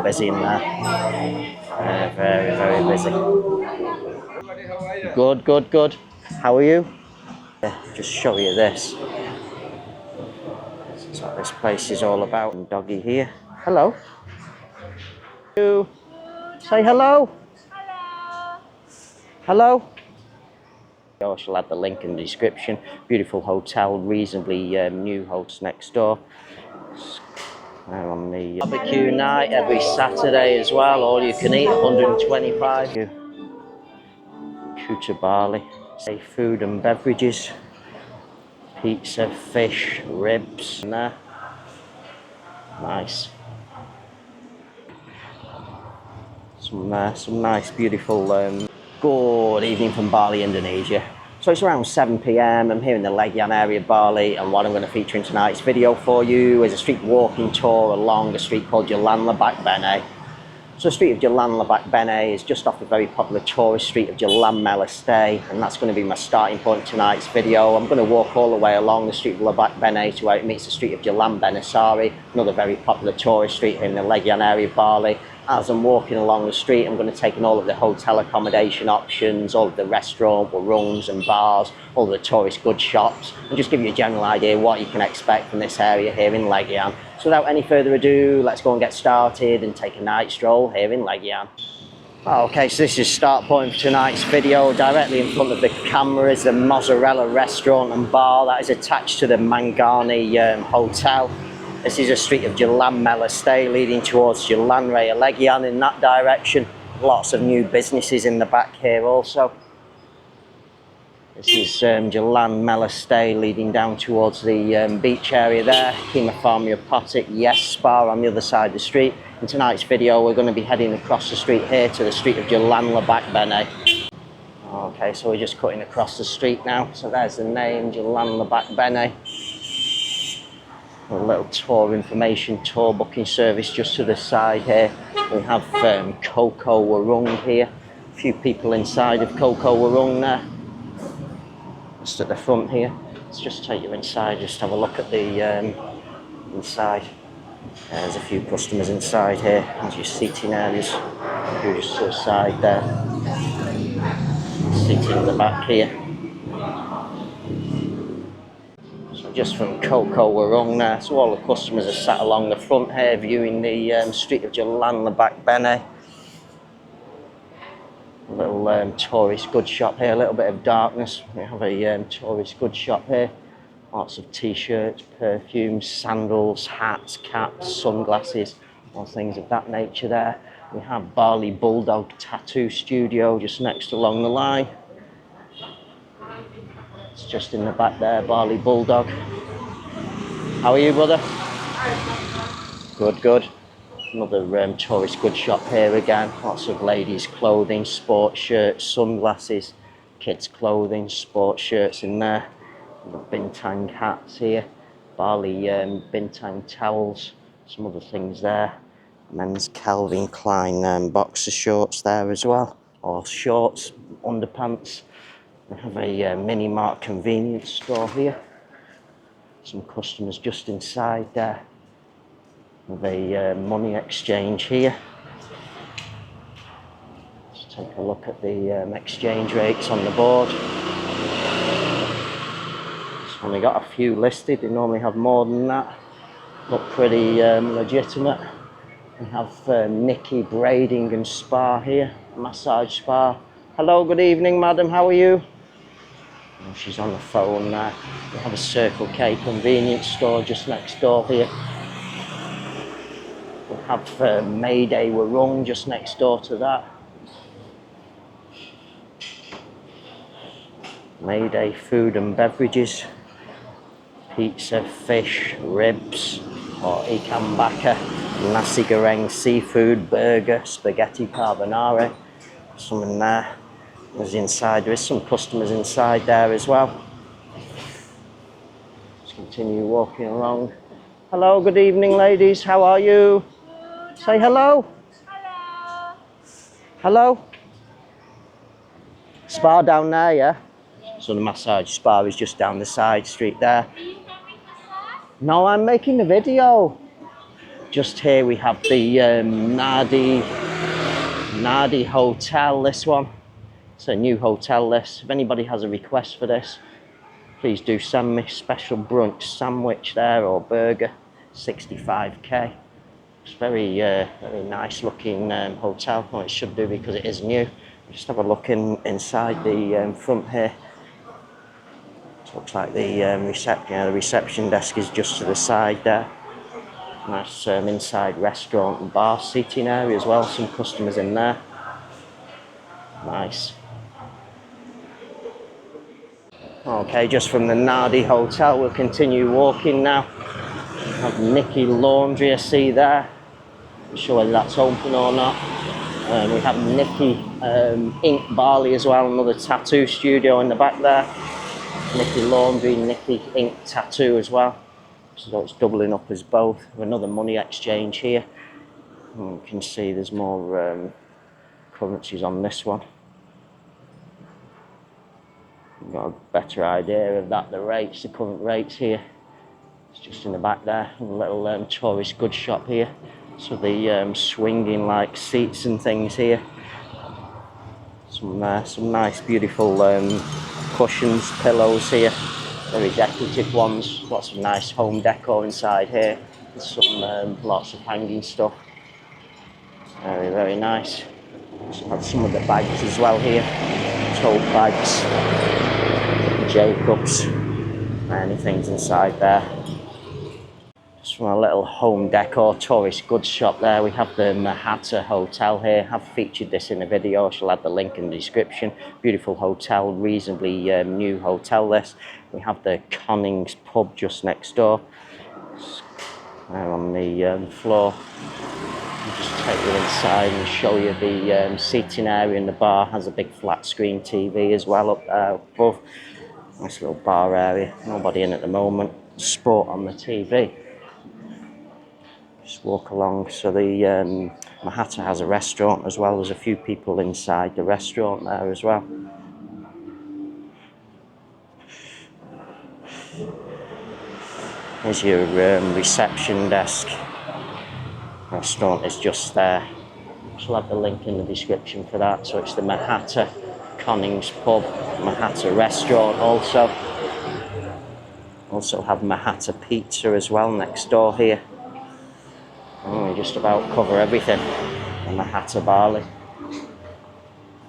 busy in there. Very, very busy. Good, good, good. How are you? Just show you this. That's what this place is all about. Doggy here. Hello. You say hello. Hello. Hello. I shall add the link in the description. Beautiful hotel, reasonably new host next door. We're on the barbecue night every Saturday as well. All you can eat, 125. Kuta Bali. Say food and beverages. Pizza, fish, ribs. And there. Nice. Some nice, beautiful. Good evening from Bali, Indonesia. So it's around 7 p.m. I'm here in the Legian area of Bali, and what I'm going to feature in tonight's video for you is a street walking tour along a street called Jalan Lebak Bene. So the street of Jalan Lebak Bene is just off the very popular tourist street of Jalan Melestay, and that's going to be my starting point in tonight's video. I'm going to walk all the way along the street of Lebak Bene to where it meets the street of Jalan Benesari, another very popular tourist street in the Legian area of Bali. As I'm walking along the street, I'm going to take in all of the hotel accommodation options, all of the restaurant, rooms and bars, all of the tourist goods shops, and just give you a general idea what you can expect from this area here in Legian. So without any further ado, let's go and get started and take a night stroll here in Legian. Okay, so this is start point for tonight's video. Directly in front of the camera is the Mozzarella restaurant and bar that is attached to the Mangani hotel. This is a street of Jalan Melestay leading towards Jalan Raya Legian in that direction. Lots of new businesses in the back here also. This is Jalan Melestay leading down towards the beach area there. Homeopathic Yes Spa on the other side of the street. In tonight's video we're going to be heading across the street here to the street of Jalan Lebak Bene. Okay, so we're just cutting across the street now. So there's the name, Jalan Lebak Bene. A little tour information, tour booking service just to the side here. We have Coco Warung here. A few people inside of Coco Warung there. Just at the front here. Let's just take you inside, just have a look at the inside. There's a few customers inside here. There's your seating areas. You're just to the side there. Seating in the back here. Just from Coco Warung there, so all the customers are sat along the front here viewing the street of Jalan Lebak Bene. A little tourist goods shop here, a little bit of darkness. We have a tourist goods shop here. Lots of t-shirts, perfumes, sandals, hats, caps, sunglasses, all things of that nature there. We have Bali Bulldog Tattoo Studio just next along the line. It's just in the back there, Bali Bulldog. How are you, brother? Good, good. Another tourist goods shop here again. Lots of ladies' clothing, sports shirts, sunglasses, kids' clothing, sports shirts in there. The Bintang hats here. Bali Bintang towels. Some other things there. Men's Calvin Klein boxer shorts there as well. Or shorts, underpants. We have a mini mart convenience store here. Some customers just inside there. With a money exchange here. Let's take a look at the exchange rates on the board. It's only got a few listed, they normally have more than that. Look pretty legitimate. We have Nikki Braiding and Spa here, massage spa. Hello, good evening madam, how are you? She's on the phone there. We have a Circle K convenience store just next door here. We have Mayday Warung just next door to that. Mayday food and beverages. Pizza, fish, ribs, or ikan bakar, nasi goreng, seafood, burger, spaghetti carbonara. Some in there. There's inside, there is some customers inside there as well. Let's continue walking along. Hello, good evening ladies, how are you? Good. Say hello. Hello. Hello. Spa down there, yeah? So the massage spa is just down the side street there. Are you having massage? No, I'm making a video. Just here we have the Nardi Hotel, this one. It's a new hotel list. If anybody has a request for this, please do send me. Special brunch sandwich there, or burger, 65k. It's very nice looking hotel. Well, it should do because it is new. Just have a look inside the front here. It looks like the reception desk is just to the side there. Nice inside restaurant and bar seating area as well. Some customers in there. Nice. Okay, just from the Nardi Hotel, we'll continue walking now. We have Nicky Laundry, I see there. Not sure whether that's open or not. We have Nicky Ink Bali as well, another tattoo studio in the back there. Nicky Laundry, Nicky Ink Tattoo as well. So it's doubling up as both. Another money exchange here. And you can see there's more currencies on this one. You've got a better idea of that, the rates, the current rates here. It's just in the back there. A little tourist goods shop here. So the swinging like seats and things here. Some nice beautiful cushions, pillows here. Very decorative ones. Lots of nice home decor inside here. Some lots of hanging stuff. Very nice. So have some of the bags as well here. Tote bags, Jacobs, many things inside there. Just from a little home decor tourist goods shop there, we have the Mahata Hotel here. I've featured this in a video, I shall add the link in the description. Beautiful hotel, reasonably new hotel list. We have the Connings pub just next door. There on the floor. I'll just take you inside and show you the seating area in the bar. Has a big flat screen TV as well up there above. Nice little bar area, nobody in at the moment. Sport on the TV. Just walk along. So the Mahata has a restaurant as well. There's a few people inside the restaurant there as well. Here's your reception desk. Restaurant is just there. I'll have the link in the description for that. So it's the Mahata Connings pub, Mahata restaurant also. Also have Mahata pizza as well next door here. And we just about cover everything in Mahata Bali.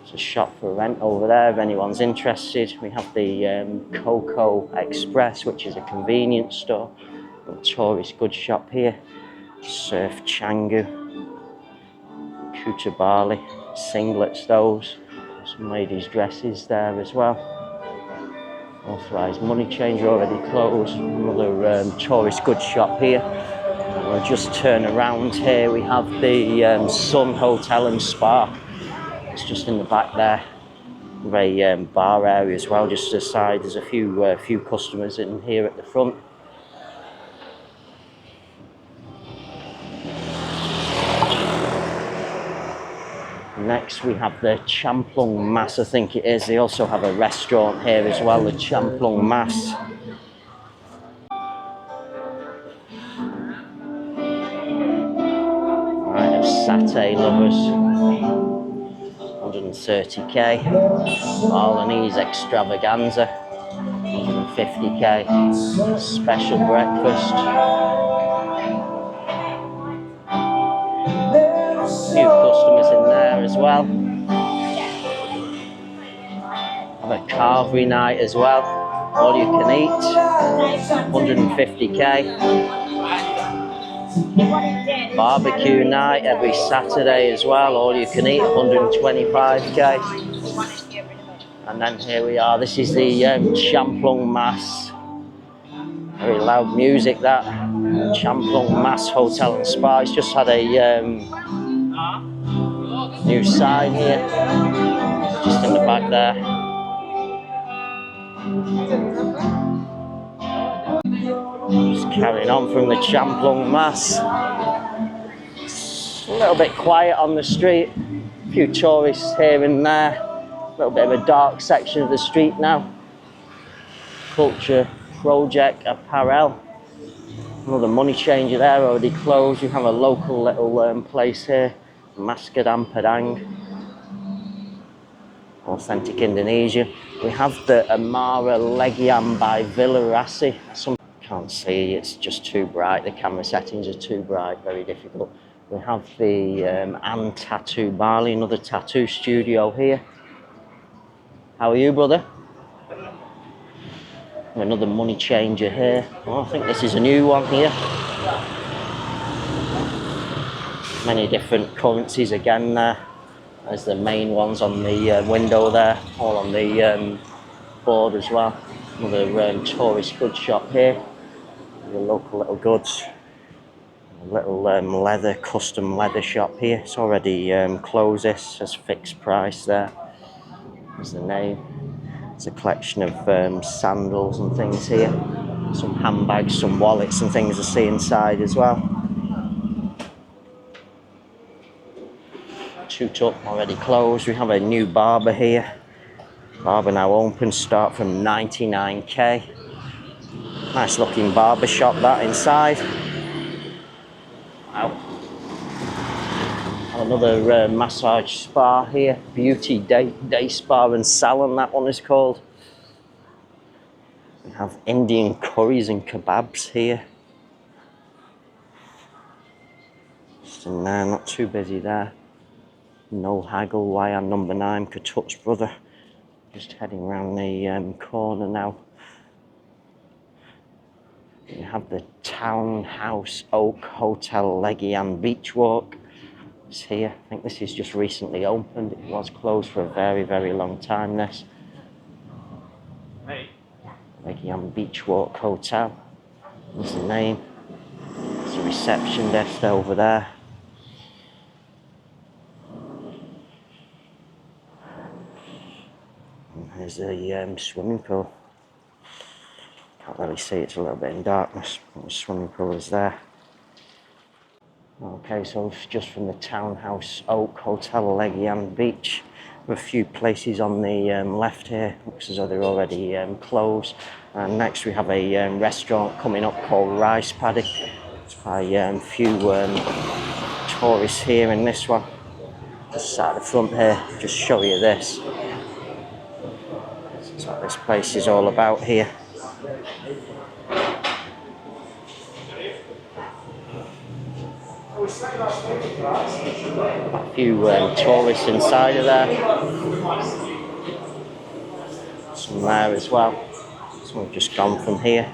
It's a shop for rent over there if anyone's interested. We have the Coco Express, which is a convenience store. A tourist goods shop here. Surf Canggu, Kuta Bali, singlets those. Some ladies' dresses there as well. Authorised money changer already closed. Another tourist goods shop here. And we'll just turn around here. We have the Sun Hotel and Spa. It's just in the back there. Very bar area as well. Just to the side, there's a few customers in here at the front. Next we have the Champlung Mas, I think it is. They also have a restaurant here as well, the Champlung Mas. Right, of satay lovers. 130k. Balinese extravaganza. 150k. Special breakfast. Few customers in there as well. Have a carvery night as well. All you can eat. 150k. Barbecue night every Saturday as well. All you can eat. 125k. And then here we are. This is the Champlung Mas. Very loud music that. Champlung Mas Hotel and Spa. It's just had a new sign here, just in the back there. Just carrying on from the Champlung Mas. It's a little bit quiet on the street. A few tourists here and there. A little bit of a dark section of the street now. Culture Project Apparel. Another money changer there, already closed. We have a local little place here, Mascadam Padang, authentic Indonesian. We have the Amara Legian by Villarasi. Some can't see, it's just too bright. The camera settings are too bright, very difficult. We have the An Tattoo Bali, another tattoo studio here. How are you, brother? Another money changer here. Oh, I think this is a new one here. Many different currencies again there. There's the main ones on the window there, all on the board as well. Another tourist goods shop here. The local little goods. A little leather, custom leather shop here. It's already closed, this says fixed price there. There's the name. It's a collection of sandals and things here. Some handbags, some wallets and things to see inside as well. Tutup already closed. We have a new barber here. Barber now open, start from 99k. Nice looking barber shop that inside. Wow. Another massage spa here. Beauty day spa and salon, that one is called. We have Indian curries and kebabs here. Just in there, not too busy there. No haggle, Wayan number 9, Katut's brother. Just heading around the corner now. We have the Townhouse Oak Hotel Legian Beach Walk. It's here. I think this is just recently opened. It was closed for a very, very long time, this. Hey. Legian Beach Walk Hotel. That's the name. There's a reception desk over there. And there's a swimming pool. Can't really see, it's a little bit in darkness. The swimming pool is there. Okay, so just from the Townhouse Oak Hotel Legian Beach. A few places on the left here, looks as though they're already closed. And next we have a restaurant coming up called Rice Paddy. It's by a few tourists here in this one. Just at the front here, just show you this. That's what this place is all about here. A few tourists inside of there. Some there as well. Some have just gone from here.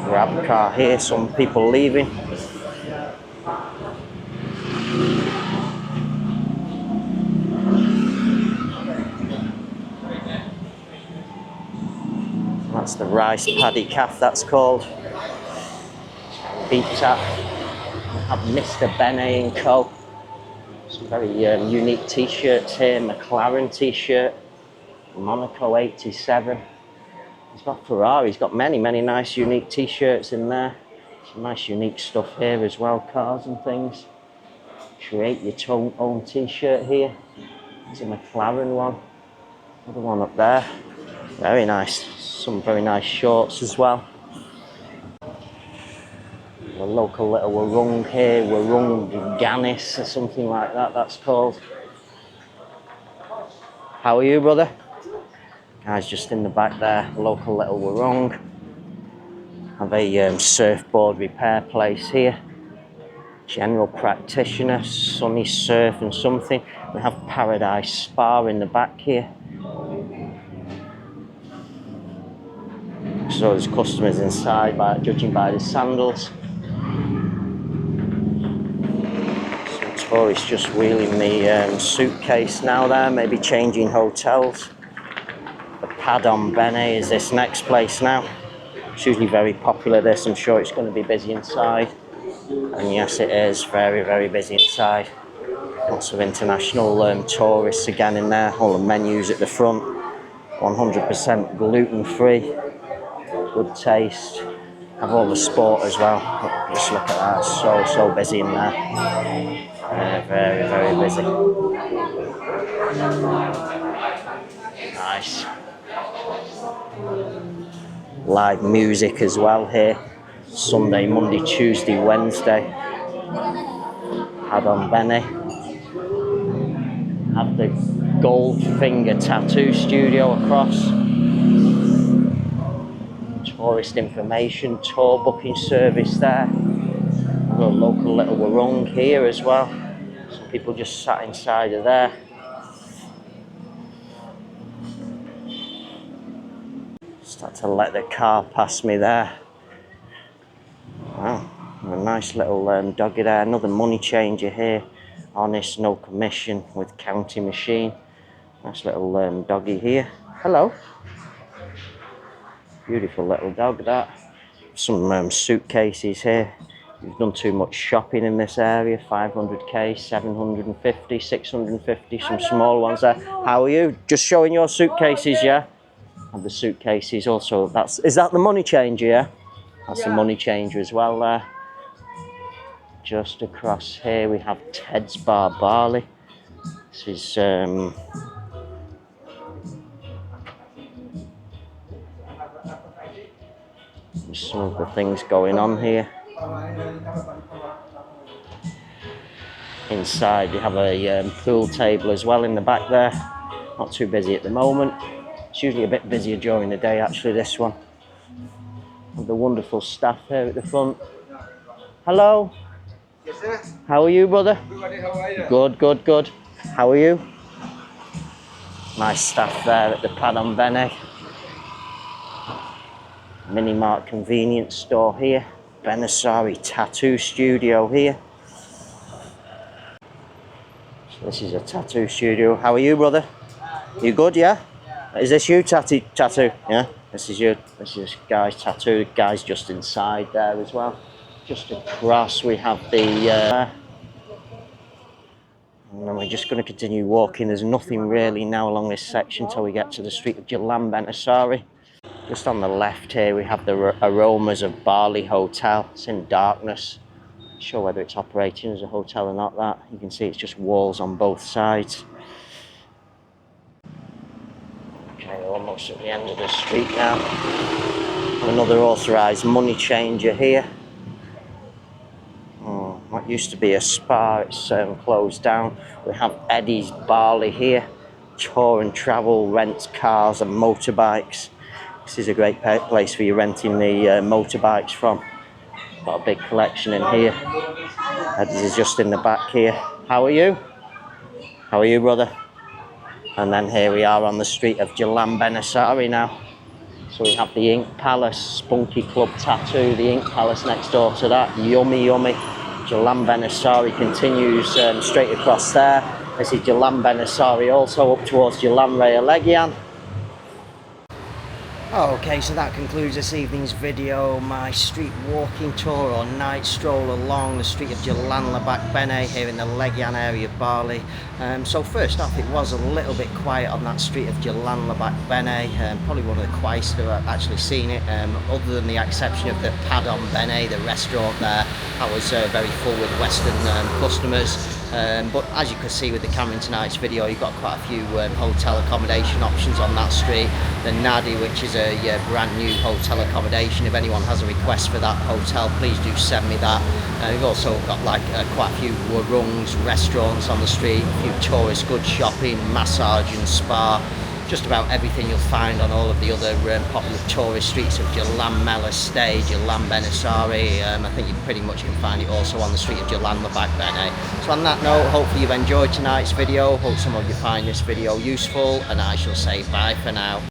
Grab car here, some people leaving. That's the Rice Paddy Cafe, that's called. Beach tap. Have Mr. Bene and Co. Some very unique t-shirts here. McLaren t-shirt. Monaco 87. He's got Ferrari. He's got many, many nice unique t-shirts in there. Some nice unique stuff here as well. Cars and things. Create your own t-shirt here. It's a McLaren one. Another one up there. Very nice. Some very nice shorts as well. A local little warung here, warung Ganis or something like that, that's called. How are you, brother? Guy's just in the back there, local little warung. Have a surfboard repair place here. General practitioner, sunny surf and something. We have Paradise Spa in the back here. So there's customers inside, judging by the sandals. Tourists just wheeling the suitcase now there, maybe changing hotels. The Padang Bene is this next place now. It's usually very popular, this. I'm sure it's going to be busy inside. And yes, it is very, very busy inside. Lots of international tourists again in there. All the menus at the front. 100% gluten-free. Good taste. Have all the sport as well. Just look at that, so busy in there. Very, very busy. Nice. Live music as well here. Sunday, Monday, Tuesday, Wednesday. Jalan Bene. Have the Goldfinger tattoo studio across. Tourist information, tour booking service there. A local little warung here as well. Some people just sat inside of there. Start to let the car pass me there. Wow, a nice little doggy there. Another money changer here. Honest, no commission with counting machine. Nice little doggy here. Hello. Beautiful little dog that. Some suitcases here. You've done too much shopping in this area. 500k, 750, 650, some small ones there. How are you? Just showing your suitcases, yeah? And the suitcases also, is that the money changer, yeah? That's the money changer as well there. Just across here we have Ted's Bar Bali. This is some of the things going on here. Inside you have a pool table as well in the back there. Not too busy at the moment. It's usually a bit busier during the day actually, this one. And the wonderful staff here at the front. Hello. Yes, sir. How are you, brother? Everybody, how are you? Good, good, good. How are you? Nice staff there at the Jalan Bene. Mini Mart convenience store here. Benesari tattoo studio here. So this is a tattoo studio. How are you, brother? You good, yeah? Is this you, tattoo? Yeah? This is guy's tattoo. The guy's just inside there as well. Just across we have the... and then we're just going to continue walking. There's nothing really now along this section until we get to the street of Jalan Benesari. Just on the left here we have the aromas of Bali Hotel. It's in darkness. Not sure whether it's operating as a hotel or not. That you can see it's just walls on both sides. Okay, almost at the end of the street now. Another authorised money changer here. What used to be a spa, it's closed down. We have Eddie's Bali here. Tour and travel, rents cars and motorbikes. This is a great place for you renting the motorbikes from. Got a big collection in here. Eddie's is just in the back here. How are you? How are you, brother? And then here we are on the street of Jalan Benesari now. So we have the Ink Palace, Spunky Club Tattoo, the Ink Palace next door to that. Yummy, yummy. Jalan Benesari continues straight across there. This is Jalan Benesari also up towards Jalan Legian. Okay, so that concludes this evening's video, my street walking tour or night stroll along the street of Jalan Lebak Bene here in the Legian area of Bali. So first off, it was a little bit quiet on that street of Jalan Lebak Bene, probably one of the quietest I've actually seen it, other than the exception of the Jalan Bene, the restaurant there. That was very full with Western customers. But as you can see with the camera in tonight's video, you've got quite a few hotel accommodation options on that street. The Nadi, which is a brand new hotel accommodation. If anyone has a request for that hotel, please do send me that. We've also got like quite a few warungs, restaurants on the street, a few tourist goods shopping, massage and spa. Just about everything you'll find on all of the other popular tourist streets of Jalan Melastay, Jalan Benesari. I think you pretty much can find it also on the street of Jalan Lebak Bene. So on that note, hopefully you've enjoyed tonight's video. Hope some of you find this video useful, and I shall say bye for now.